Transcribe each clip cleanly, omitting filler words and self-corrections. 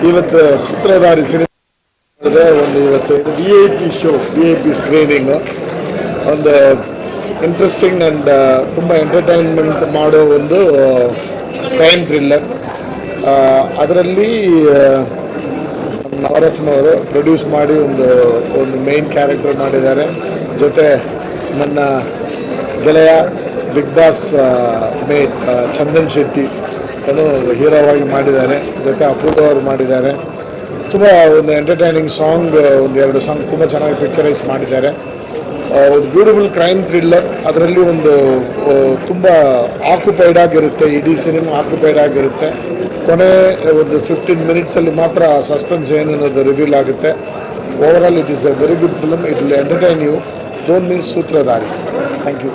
ಇವತ್ತು ಸೂತ್ರಧಾರಿ ಸಿನಿಮಾ ಒಂದು ಇವತ್ತು VIP ಶೋ, VIP ಸ್ಕ್ರೀನಿಂಗು, ಒಂದು ಇಂಟ್ರೆಸ್ಟಿಂಗ್ ಆ್ಯಂಡ್ ತುಂಬ ಎಂಟರ್ಟೈನ್ಮೆಂಟ್ ಮಾಡೋ ಒಂದು ಕ್ರೈಮ್ ಥ್ರಿಲ್ಲರ್. ಅದರಲ್ಲಿ ನವರಸನವರು ಪ್ರೊಡ್ಯೂಸ್ ಮಾಡಿ ಒಂದು ಮೇನ್ ಕ್ಯಾರೆಕ್ಟರ್ ಮಾಡಿದ್ದಾರೆ. ಜೊತೆ ನನ್ನ ಗೆಳೆಯ big boss mate Chandan Shetty ಹೀರೋವಾಗಿ ಮಾಡಿದ್ದಾರೆ. ಜೊತೆ ಅಪೂರ್ವ ಅವರು ಮಾಡಿದ್ದಾರೆ. ತುಂಬ ಒಂದು ಎಂಟರ್ಟೈನಿಂಗ್ ಸಾಂಗ್, ಒಂದೆರಡು ಸಾಂಗ್ ತುಂಬ ಚೆನ್ನಾಗಿ ಪಿಕ್ಚರೈಸ್ ಮಾಡಿದ್ದಾರೆ. ಒಂದು ಬ್ಯೂಟಿಫುಲ್ ಕ್ರೈಮ್ ಥ್ರಿಲ್ಲರ್. ಅದರಲ್ಲಿ ತುಂಬ ಆಕ್ಯುಪೈಡ್ ಆಗಿರುತ್ತೆ, ಇಡೀ ಸಿನಿಮಾ ಆಕ್ಯುಪೈಡ್ ಆಗಿರುತ್ತೆ. ಕೊನೆ ಒಂದು 15 ಮಿನಿಟ್ಸಲ್ಲಿ ಮಾತ್ರ ಸಸ್ಪೆನ್ಸ್ ಏನು ಅನ್ನೋದು ರಿವೀಲ್ ಆಗುತ್ತೆ. Overall it is a very good film. It will entertain you. Don't miss Sutradhari. Thank you.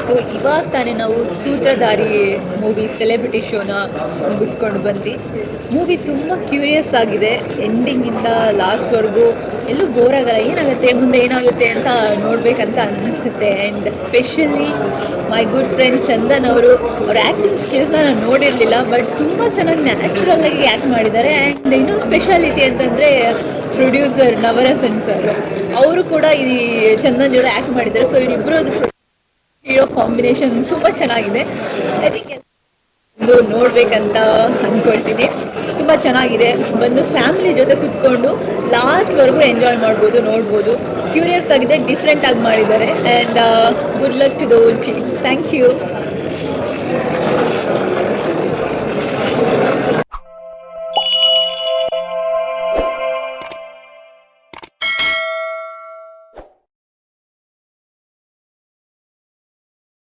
So ಇವಾಗ ತಾನೇ ನಾವು ಸೂತ್ರಧಾರಿ ಮೂವಿ ಸೆಲೆಬ್ರಿಟಿ ಶೋನ ಮುಗಿಸ್ಕೊಂಡು ಬಂದ್ವಿ. ಮೂವಿ ತುಂಬ ಕ್ಯೂರಿಯಸ್ ಆಗಿದೆ. ಎಂಡಿಂಗಿಂದ ಲಾಸ್ಟ್ವರೆಗೂ ಎಲ್ಲೂ ಬೋರ್ ಆಗಲ್ಲ. ಏನಾಗುತ್ತೆ ಮುಂದೆ ಏನಾಗುತ್ತೆ ಅಂತ ನೋಡಬೇಕಂತ ಅನ್ನಿಸುತ್ತೆ. And specially my good friend Chandan ಅವ್ರ ಆ್ಯಕ್ಟಿಂಗ್ ಸ್ಕಿಲ್ಸ್ನ ನಾನು ನೋಡಿರಲಿಲ್ಲ, ಬಟ್ ತುಂಬ ಚೆನ್ನಾಗಿ ನ್ಯಾಚುರಲ್ಲಾಗಿ ಆ್ಯಕ್ಟ್ ಮಾಡಿದ್ದಾರೆ. ಆ್ಯಂಡ್ ಇನ್ನೊಂದು ಸ್ಪೆಷಾಲಿಟಿ ಅಂತಂದರೆ ಪ್ರೊಡ್ಯೂಸರ್ ನವರಸನ್ ಸರ್, ಅವರು ಕೂಡ ಈ ಚಂದನ್ ಜೊತೆ ಆ್ಯಕ್ಟ್ ಮಾಡಿದ್ದಾರೆ. ಸೊ ಇವರಿಬ್ಬರು ಹೀರೋ ಕಾಂಬಿನೇಷನ್ ತುಂಬ ಚೆನ್ನಾಗಿದೆ. ಐ ಥಿಂಕ್ ಒಂದು ನೋಡಬೇಕಂತ ಅಂದ್ಕೊಳ್ತೀನಿ. ತುಂಬ ಚೆನ್ನಾಗಿದೆ. ಬಂದು ಫ್ಯಾಮಿಲಿ ಜೊತೆ ಕೂತ್ಕೊಂಡು ಲಾಸ್ಟ್ವರೆಗೂ ಎಂಜಾಯ್ ಮಾಡ್ಬೋದು, ನೋಡ್ಬೋದು. ಕ್ಯೂರಿಯಸ್ ಆಗಿದೆ, ಡಿಫ್ರೆಂಟಾಗಿ ಮಾಡಿದ್ದಾರೆ. And good luck to the whole team. Thank you.